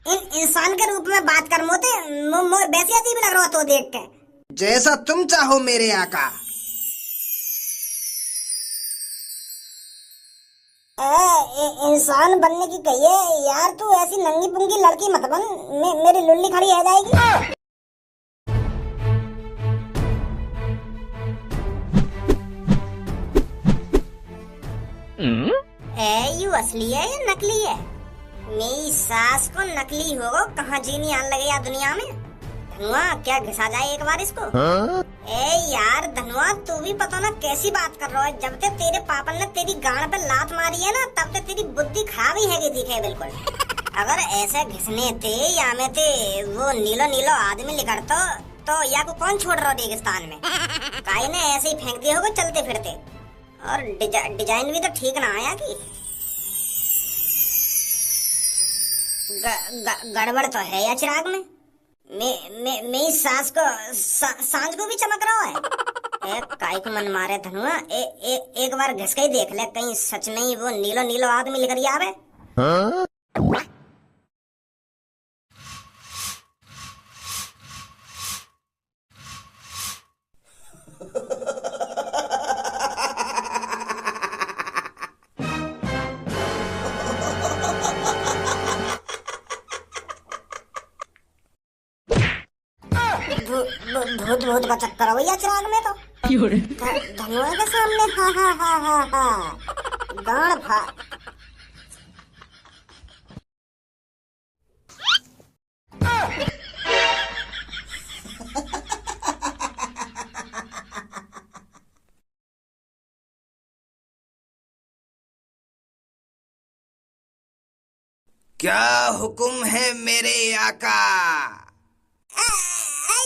इंसान के रूप में बात कर मोते वैसे अजीब लग रहा हो तो देख के। जैसा तुम चाहो मेरे आका। इंसान बनने की कहिए यार, तू ऐसी नंगी पुंगी लड़की मत बन, मेरी लुल्ली खड़ी आ जाएगी। यू असली है या नकली है? मेरी सास को नकली होगा, कहाँ जीनी आने लगे यार दुनिया में। धनुआ क्या घिसा जाए एक बार इसको। यार धनुआ तू भी पता ना कैसी बात कर रहा है। जब तक तेरे पापा ने तेरी गांड पे लात मारी है ना, तब तक तेरी बुद्धि खराब ही है कि दिखे बिल्कुल। अगर ऐसे घिसने थे या में थे वो नीलो नीलो आदमी निकलता तो या को कौन छोड़ रहा रेगिस्तान में। काई ने ऐसे ही फेंक दिए होगा चलते फिरते। और डिजाइन भी तो ठीक ना आया कि गड़बड़ तो है या चिराग में। मेरी सास को सांझ को भी चमक रहा है। काई को मन मारे धनुआ, एक बार घिस के ही देख ले, कहीं सच नहीं वो नीलो नीलो आदमी लेकर आवे। भूत भूत का चक्कर हो भैया चिराग में तो। धनुआ के सामने हा हा हा हा हा गाड़ फा। क्या हुक्म है मेरे आका?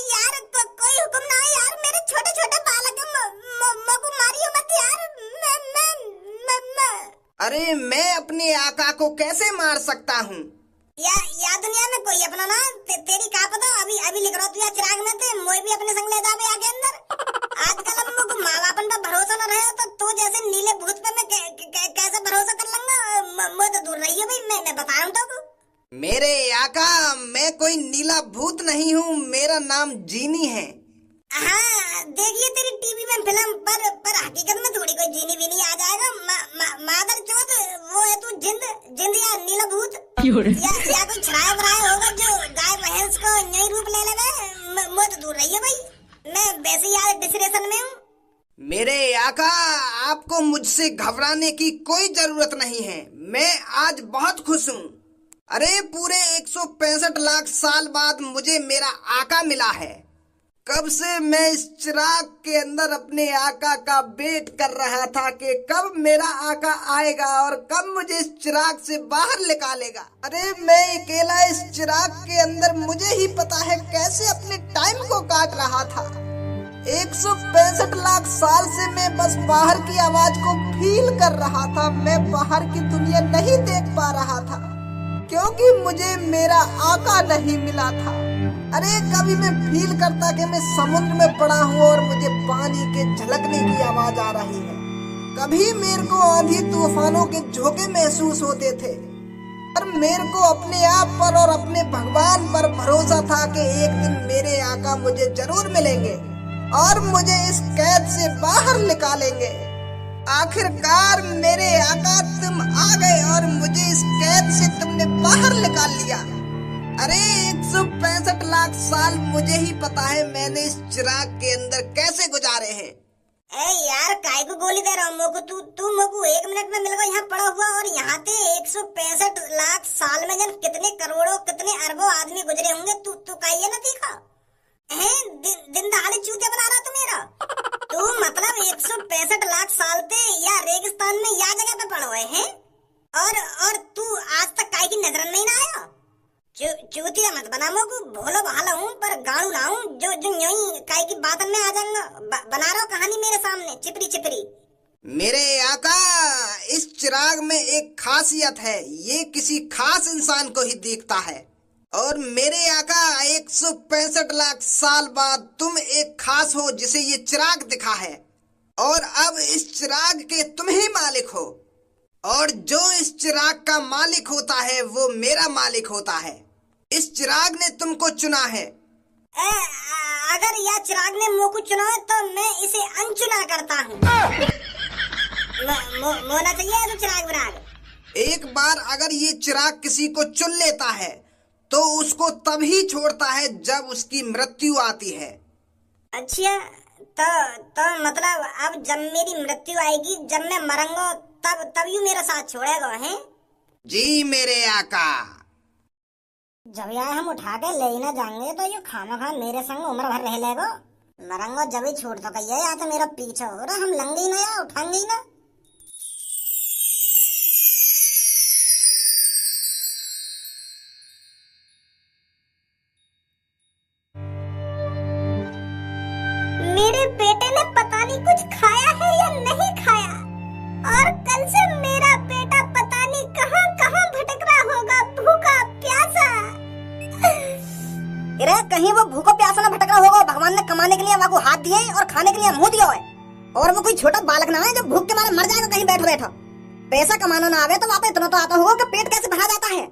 यार कोई हुक्म ना है यार, मेरे छोटे छोटे बालक को मारियो मत यार। अरे मैं अपने आका को कैसे मार सकता हूँ? या दुनिया में कोई अपना ना तेरी का पता। अभी लिख रहा तू या चिराग में थे, मोई भी अपने संग ले जावे आगे अंदर। आजकल हम लोग माँ बापन पे भरोसा न रहे तो तू जैसे नीले भूत पे मैं कैसे भरोसा कर लूंगा। मैं तो दूर रही भाई, मैं बता रहा हूँ तो। मेरे आका मैं कोई नीला भूत नहीं हूँ, मेरा नाम जीनी है। हाँ देखिए तेरी टीवी में फिल्म पर हकीकत में थोड़ी कोई जीनी वीनी आ जाएगा। मादर चौथ वो है तू जिंद या नीला भूत या कोई छराया वराया होगा जो गाय भैंस को नई रूप ले लेगा। मैं तो दूर रही है भाई, मैं वैसे यार डिप्रेशन में हूँ। मेरे आका आपको मुझसे घबराने की कोई जरूरत नहीं है, मैं आज बहुत खुश हूँ। अरे पूरे 165 लाख साल बाद मुझे मेरा आका मिला है। कब से मैं इस चिराग के अंदर अपने आका का वेट कर रहा था कि कब मेरा आका आएगा और कब मुझे इस चिराग से बाहर निकालेगा। अरे मैं अकेला इस चिराग के अंदर, मुझे ही पता है कैसे अपने टाइम को काट रहा था। 165 लाख साल से मैं बस बाहर की आवाज को फील कर रहा था। मैं बाहर की दुनिया नहीं देख पा रहा था क्योंकि मुझे मेरा आका नहीं मिला था। अरे कभी मैं फील करता कि मैं समुद्र में पड़ा हूँ और मुझे पानी के झलकने की आवाज आ रही है। कभी मेरे को आंधी तूफानों के झोंके महसूस होते थे। पर मेरे को अपने आप पर और अपने भगवान पर भरोसा था कि एक दिन मेरे आका मुझे जरूर मिलेंगे और मुझे इस कैद से बाहर निकालेंगे। आखिरकार मेरे आका तुम आ गए और मुझे इस कैद से तुमने बाहर निकाल लिया। अरे 165 लाख साल मुझे ही पता है मैंने इस चिराग के अंदर कैसे गुजारे हैं। यार काय को गोली दे रहा हूँ मोको, तू मोको 1 मिनट में मिल गया यहाँ पड़ा हुआ और यहाँ पे 165 लाख साल में जन कितने करोड़ों कितने अरबों आदमी गुजरे होंगे। तू काई ना देखा है दिन दहाड़े चूते बना रहा तू मेरा। तू मतलब 165 लाख साल थे या रेगिस्तान में या जगह पे पड़ा हुए हैं और तू आज तक काय की नजर नहीं ना आया। चूतिया मत बना मोको, भोलो भाला हूँ पर गाड़ू ना हूँ जो यूं काय की बात में आ जाऊंगा। बना रहा कहानी मेरे सामने चिपरी चिपरी। मेरे आका इस चिराग में एक खासियत है, ये किसी खास इंसान को ही दिखता है। और मेरे आका 165 लाख साल बाद तुम एक खास हो जिसे ये चिराग दिखा है और अब इस चिराग के तुम ही मालिक हो। और जो इस चिराग का मालिक होता है वो मेरा मालिक होता है। इस चिराग ने तुमको चुना है। अगर यह चिराग ने मुझको चुना है तो मैं इसे अनचुना करता हूँ। मोना चाहिए तो चिराग विराग। एक बार अगर ये चिराग किसी को चुन लेता है तो उसको तभी छोड़ता है जब उसकी मृत्यु आती है। अच्छा, तो मतलब अब जब मेरी मृत्यु आएगी, जब मैं मरूंगा, तब यू मेरा साथ छोड़ेगा है? जी मेरे आका। जब यार हम उठा के ले ना जाएंगे तो यू खामखा मेरे संग उम्र भर रह लेगा। मरूंगा जब ही छोड़ तो कहिए, या तो मेरा पीछा हो रहा, हम लंगे ही ना या उठाएंगे ही ना। मेरे बेटे ने पता नहीं कुछ खाया है या नहीं खाया, और कल से मेरा बेटा पता नहीं कहां कहां भटक रहा होगा, भूखा प्यासा। अरे कहीं वो भूखा प्यासा ना भटक रहा होगा। भगवान ने कमाने के लिए वहाँ को हाथ दिए और खाने के लिए मुंह दिया है, और वो कोई छोटा बालक ना है जो भूख के मारे मर जाएगा कहीं बैठो बैठो। पैसा कमाना ना आवे तो वहाँ पे इतना तो आता होगा कि पेट कैसे भरा जाता है।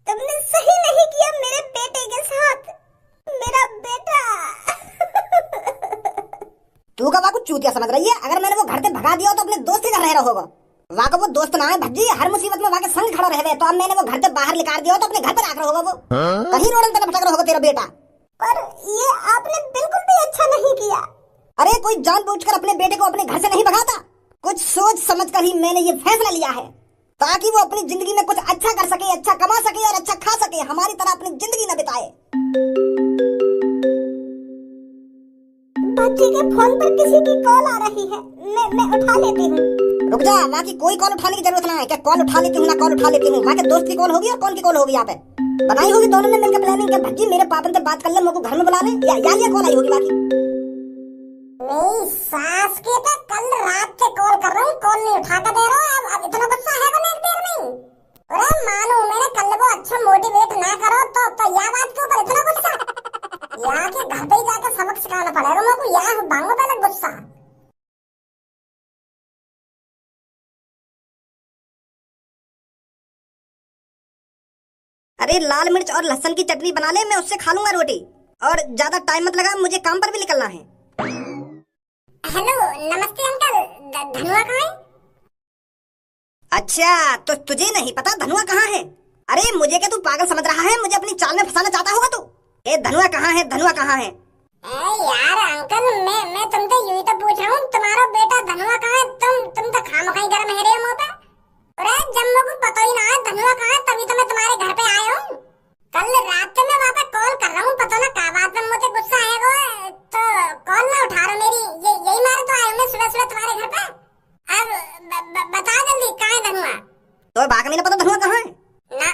तुमने सही नहीं किया मेरे बेटे के साथ। मेरा बेटा तू का वाकू चूतिया समझ रही है। अगर मैंने वो घर से भगा दिया तो अपने दोस्त के घर रह रहा होगा। वाकू वो दोस्त ना है भज्जी, हर मुसीबत में वाके संग खड़ा रहे। तो अब मैंने वो घर से बाहर निकाल दिया तो अपने घर पर आकर होगा वो। कहीं रोडन पे भटक रहा होगा तेरा बेटा। पर ये आपने बिल्कुल भी अच्छा नहीं किया। अरे कोई जानबूझकर अपने बेटे को अपने घर से नहीं भगाता। कुछ सोच समझ कर ही मैंने ये फैसला लिया है, ताकि वो अपनी जिंदगी में कुछ अच्छा कर सके, अच्छा कमा सके और अच्छा खा सके, हमारी तरह अपनी जिंदगी न बिताए। बच्चे के फोन पर किसी की कॉल आ रही है, मैं उठा लेती हूँ। रुक जा, वहाँ की कोई कॉल उठाने की जरूरत ना है। क्या कॉल उठा लेती हूँ ना कॉल उठा लेती हूँ। वहाँ के दोस्त की कॉल होगी और कौन की कॉल होगी यहाँ पे बनाई होगी दोनों ने मिलकर प्लानिंग के भज्जी मेरे पापन से बात कर ले, मुझको घर में बुला ले, या ये कॉल आई होगी बाकी। मेरी सास के तो कल रात से कॉल कर रहा हूँ, कॉल नहीं उठा कर दे रहा। अब इतना गुस्सा है बने एक देर में। अरे मानो मैंने कल को अच्छा मोटिवेट ना करो तो यह बात के ऊपर इतना गुस्सा। यहाँ के घर पे ही जाकर सबक सिखाना पड़ेगा मुझको। यहाँ भांगो पहले गुस्सा। अरे लाल मिर्च और लहसुन की चटनी बना ले, मैं उससे खा लूंगा रोटी। और ज्यादा टाइम मत लगा, मुझे काम पर भी निकलना है। हेलो नमस्ते अंकल, धनुआ कहाँ है? अच्छा तो तुझे नहीं पता धनुआ कहाँ है? अरे मुझे क्या तू पागल समझ रहा है? मुझे अपनी चाल में फंसाना चाहता होगा तू। ए धनुआ कहाँ है, धनुआ कहाँ है? यार अंकल मैं तुमसे यूं तो पूछ रहा हूँ, तुम्हारा बेटा धनुआ कहाँ है? तुम तो खामखाई घर में रहे हो मुँह पे। अरे जब मुझको पता ही ना है धनुआ कहाँ है, तभी तो मैं तुम्हारे घर पे आया हूँ। कल रात से मैं वहाँ पे कॉल कर रहा हूँ, पता ना क्या बात में मुझे गुस्सा आएगा तो कॉल ना उठा रहा मेरी। यही मारे तो आया हूँ मैं सुबह सुबह तुम्हारे घर पे। अब बता जल्दी कहाँ है धनुआ? तो बाकी नहीं पता धनुआ कहाँ है ना?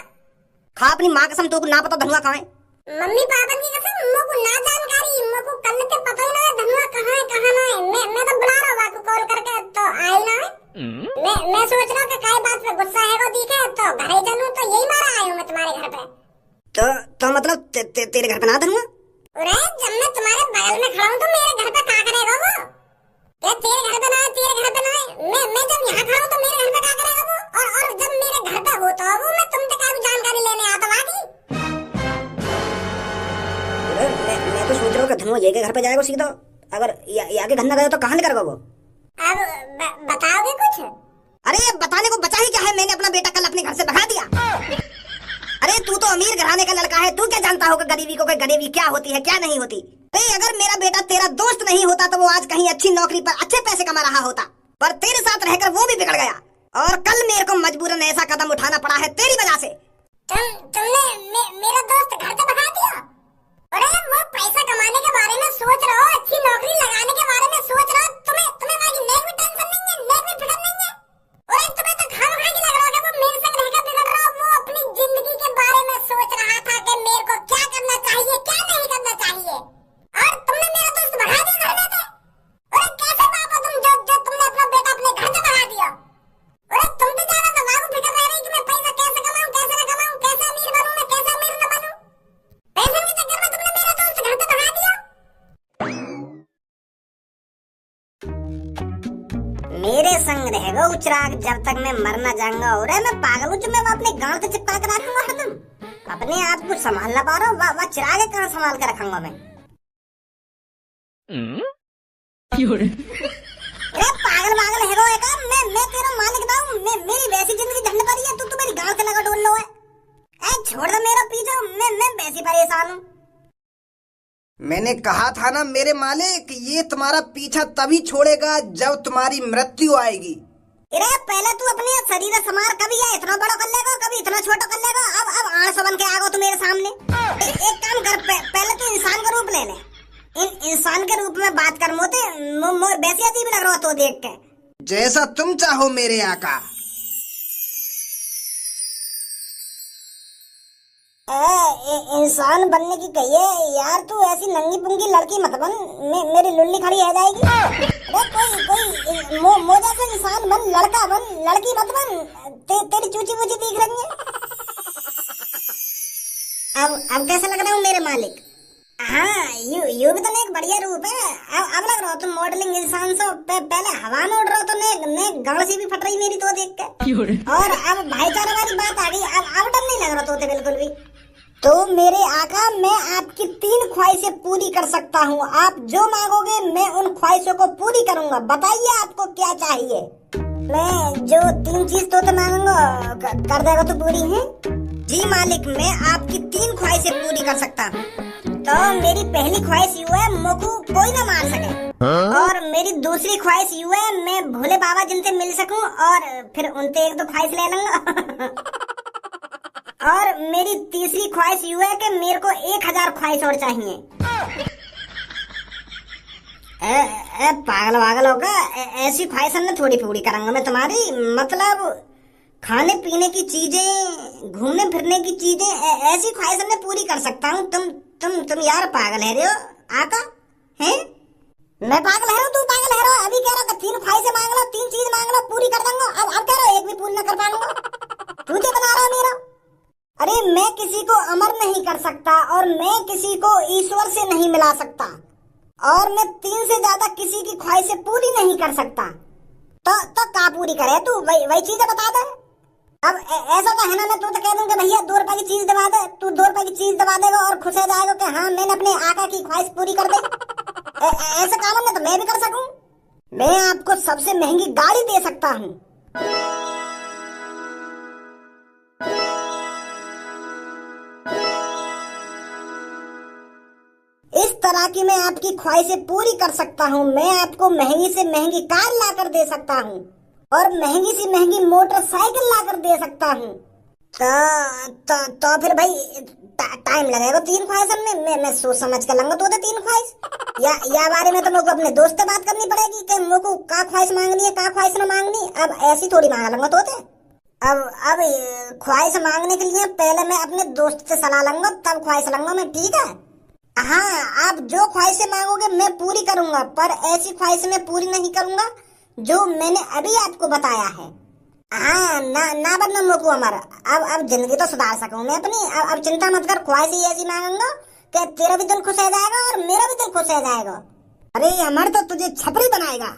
खा अपनी माँ कसम, तो ना पता धनुआ कहाँ है? मम्मी पापा की कसम, मुझको ना जानकारी। मुझको कल से पता ही ना है धनुआ कहाँ है कहाँ ना है। मैं तो बुला रहा हूँ आपको कॉल करके, तो आए ना है। मैं सोच रहा हूँ कि काय बात पे गुस्सा है वो दिखे तो घर ही चलूं, तो यही मारा आया हूँ मैं तुम्हारे घर पे। तो मतलब तेरे घर पे ना धनुआ? अरे जब मैं तुम्हारे बगल में खड़ा हूँ तो मेरे घर पे क्या करेगा वो? तेरे घर पे ना है, तेरे घर पे ना है। मैं जब यहाँ खड़ा हूँ तो मेरे घर पे क्या करेगा वो? और जब मेरे घर पे होता है वो, मैं तुमसे क्या जानकारी लेने आता वाकी। मैं तो सोच रहा हूँ कि धनुआ ये के घर पे जाएगा सीधा। अगर यहाँ के घर ना गया तो कहाँ निकलेगा वो? अब बताओगे कुछ? अरे बताने को बचा ही क्या है, मैंने अपना बेटा कल अपने घर से भगा दिया। अरे तू तो अमीर घराने का लड़का है, तू क्या जानता होगा गरीबी को, गरीबी क्या होती है क्या नहीं होती। अगर मेरा बेटा तेरा दोस्त नहीं होता तो वो आज कहीं अच्छी नौकरी पर अच्छे पैसे कमा रहा होता, पर तेरे साथ रहकर वो भी बिगड़ गया, और कल मेरे को मजबूरन ऐसा कदम उठाना पड़ा है तेरी वजह से। तुमने मेरा दोस्त घर से भगा दिया? अरे वो पैसा कमाने के बारे में सोच रहा हो, अच्छी नौकरी लगाने के बारे में सोच रहा हो, तुम्हें वाली नेक भी टेंशन नहीं है, नेक भी फिक्र नहीं है। और तुम्हें तो खामखा की लग रहा है वो मेरे संग रहकर बिगड़ रहा हो। वो अपनी जिंदगी के बारे में सोच रहा था कि मेरे को क्या करना चाहिए क्या नहीं करना चाहिए, और तुमने मेरा दोस्त भगा दिया घर में से। अरे कैसे पापा तुम जो तुमने अपना बेटा अपने घर से भगा दिया? अरे तुम तो ज्यादा दिमाग फिक्र रह रही कि मैं पैसा कैसे कमाऊं कैसे न कमाऊं, कैसे अमीर बनूं मैं कैसे अमीर न बनूं। पैसे के चक्कर में तुमने मेरा दोस्त घर से भगा दिया। मेरे संग रहेगा चिराग जब तक मैं मर न जाऊंगा। और मैं पागल हूँ जो मैं अपने गांव से चिपका कर आ रहा हूँ हरदम। अपने अपने आप को संभाल ना पा रहा हूँ, वह चिराग कहाँ संभाल के रखूंगा मैं। अरे पागल है वो का, मैं तेरा मालिक ना हूँ, मेरी वैसी जिंदगी झंड पर है, तू मेरी गांव से लगा डोल लो है। छोड़ दो मेरा पीछा, मैं वैसी परेशान हूँ। मैंने कहा था ना मेरे मालिक, ये तुम्हारा पीछा तभी छोड़ेगा जब तुम्हारी मृत्यु आएगी। अरे पहले तू अपने शरीर संभाल, कभी ये इतना बड़ा कर लेगा, कभी इतना छोटा कर लेगा, अब आंसू बन के आ गो तू मेरे सामने। एक काम कर, पहले तू इंसान का रूप ले ले, इंसान के रूप में बात कर। मोते वैसे अजीब लग रहा हो तो देख के। जैसा तुम चाहो मेरे आका। इंसान बनने की कहिए यार, तू ऐसी नंगी पुंगी लड़की मत बन, मेरी लुल्ली खड़ी रह जाएगी। अरे कोई मोजा से इंसान बन, लड़का बन, लड़की मत बन। तेरी चूची वूची दिख रही है। अब कैसा लग रहा हूँ मेरे मालिक? हाँ यू भी तो एक बढ़िया रूप है। अब लग रहा हो तुम मॉडलिंग इंसान से, पहले हवा में उड़ रहा हो तो ने गाँव से भी फट रही मेरी तो देख के। और अब भाईचारा वाली बात आ गई, अब डर नहीं लग रहा तो बिल्कुल भी। तो मेरे आका, मैं आपकी 3 ख्वाहिशें पूरी कर सकता हूँ। आप जो मांगोगे मैं उन ख्वाहिशों को पूरी करूँगा। बताइए आपको क्या चाहिए? मैं जो 3 चीज तो मांगूंगा कर देगा तो पूरी है? जी मालिक, मैं आपकी 3 ख्वाहिशें पूरी कर सकता हूँ। तो मेरी पहली ख्वाहिश यू है, मुझको कोई ना मार सके। और मेरी दूसरी ख्वाहिश यू है, मैं भोले बाबा जिनसे मिल सकूं और फिर उनसे 1-2 ख्वाहिश ले लूंगा। और मेरी तीसरी ख्वाहिश यू है कि मेरे को 1000 ख्वाहिश और चाहिए। पागल होगा, ऐसी ख्वाहिश मैं थोड़ी पूरी करूंगा मैं तुम्हारी। मतलब खाने पीने की चीजें, घूमने फिरने की चीजें, ऐसी ख्वाहिश मैं पूरी कर सकता हूँ। तुम यार पागल है रे हो आका, हैं? मैं पागल है, तू पागल है। अभी कह रहा 3 ख्वाहिशें मांग लो, 3 चीज मांग लो, पूरी कर दूंगा। अब कह रहा 1 भी पूरी न कर पाऊंगा। तुझे बता रहा मेरा। अरे मैं किसी को अमर नहीं कर सकता और मैं किसी को ईश्वर से नहीं मिला सकता, और मैं 3 से ज्यादा किसी की ख्वाहिशें पूरी नहीं कर सकता। तो का पूरी करे तू? वही चीजें बता दे। अब ऐसा तो है ना, मैं तो कह दूंगा भैया 2 रुपए की चीज दबा दे, तू 2 रुपए की चीज दबा देगा और खुश हो जाएगा कि हाँ मैंने अपने आका की ख्वाहिश पूरी कर दी। ऐसे काम में तो मैं भी कर सकूं। मैं आपको सबसे महंगी गाड़ी दे सकता हूँ। इस तरह की मैं आपकी ख्वाहिशें पूरी कर सकता हूँ। मैं आपको महंगी से महंगी कार लाकर दे सकता हूँ और महंगी से महंगी मोटरसाइकिल लाकर दे सकता हूँ। तो फिर भाई टाइम लगेगा 3 ख्वाहिश में। मैं सोच समझ कर लूंगा तो 3 ख्वाहिश। या बारे में तो मुझको अपने दोस्त से बात करनी पड़ेगी कि मुझको का ख्वाहिश मांगनी है, का ख्वाहिश न मांगनी। अब ऐसी थोड़ी मांग लूंगा तो अब ख्वाहिश मांगने के लिए पहले मैं अपने दोस्त से सलाह लूंगा, तब ख्वाहिश लूंगा मैं, ठीक है? हाँ, आप जो ख्वाहिशें मांगोगे मैं पूरी करूंगा, पर ऐसी ख्वाहिश मैं पूरी नहीं करूंगा जो मैंने अभी आपको बताया है। हाँ, ना बनना मुझको अमर। अब जिंदगी तो सुधार सकूं मैं अपनी। अब चिंता मत कर, ख्वाहिश ऐसी मांगूंगा कि तेरा भी दिल खुश हो जाएगा और मेरा भी दिल खुश हो जाएगा। अरे अमर तो तुझे छपरी बनाएगा।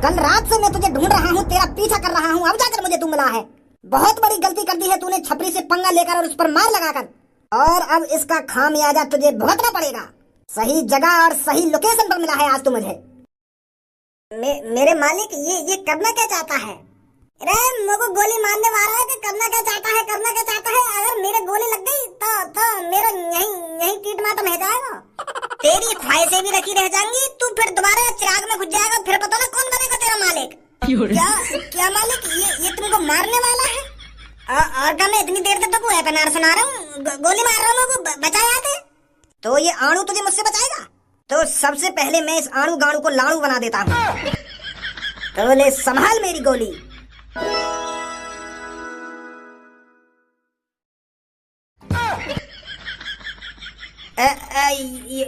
कल रात से मैं तुझे ढूंढ रहा हूँ, तेरा पीछा कर रहा हूँ, अब जाकर मुझे तू मिला है। बहुत बड़ी गलती कर दी है तूने, छपरी से पंगा लेकर और उस पर मार लगाकर। और अब इसका खामियाजा तुझे भुगतना पड़ेगा। सही जगह और सही लोकेशन पर मिला है आज तू मुझे। मेरे मालिक, ये करना क्या चाहता है? अरे मुझको गोली मारने वाला है कि करना क्या चाहता है, करना क्या चाहता है? अगर मेरे गोली लग गई तो मेरा यही कीटमाटम हो जाएगा। तेरी ख्वाहिशें भी रखी रह जाएंगी, तू फिर दोबारा चिराग में घुस जाएगा, फिर पता ना कौन बनेगा तेरा मालिक। क्या मालिक, ये तुमको मारने वाला है? और क्या मैं इतनी देर तक तो एपीआर सुना रहा हूँ, गोली मार रहा हूँ, बचा जाते? तो ये आणु तुझे मुझसे बचाएगा? तो सबसे पहले मैं इस आणु गाणु को लाड़ू बना देता हूँ। तो ले संभाल मेरी गोली।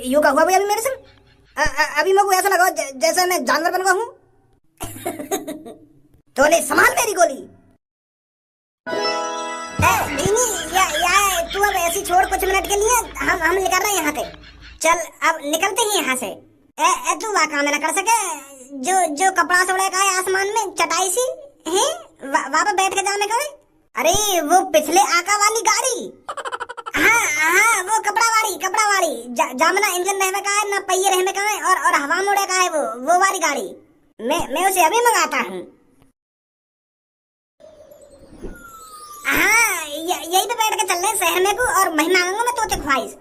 यू का हुआ भाई अभी मेरे से? अभी मेरे को ऐसा लगा जैसे मैं जानवर बन गया हूँ। तो ले संभाल मेरी गोली। तू अब ऐसी छोड़ कुछ मिनट के लिए, हम निकल रहे हैं यहाँ से। चल अब निकलते ही यहाँ से। तू वहाँ काम न कर सके, जो कपड़ा से उड़े का है आसमान में चटाई सी है, वहाँ पे बैठ के जाने का। अरे वो पिछले आका वाली गाड़ी। हाँ हाँ, वो कपड़ा वाली जामना इंजन रहने का है, ना पहिए रहने का है, और हवा में उड़े का है वो वाली गाड़ी। मैं उसे अभी मंगाता हूँ। हाँ, यही पे बैठ के चल रहे हैं शहर में को, और मैं मांगूंगा मैं तोते ख्वाहिश।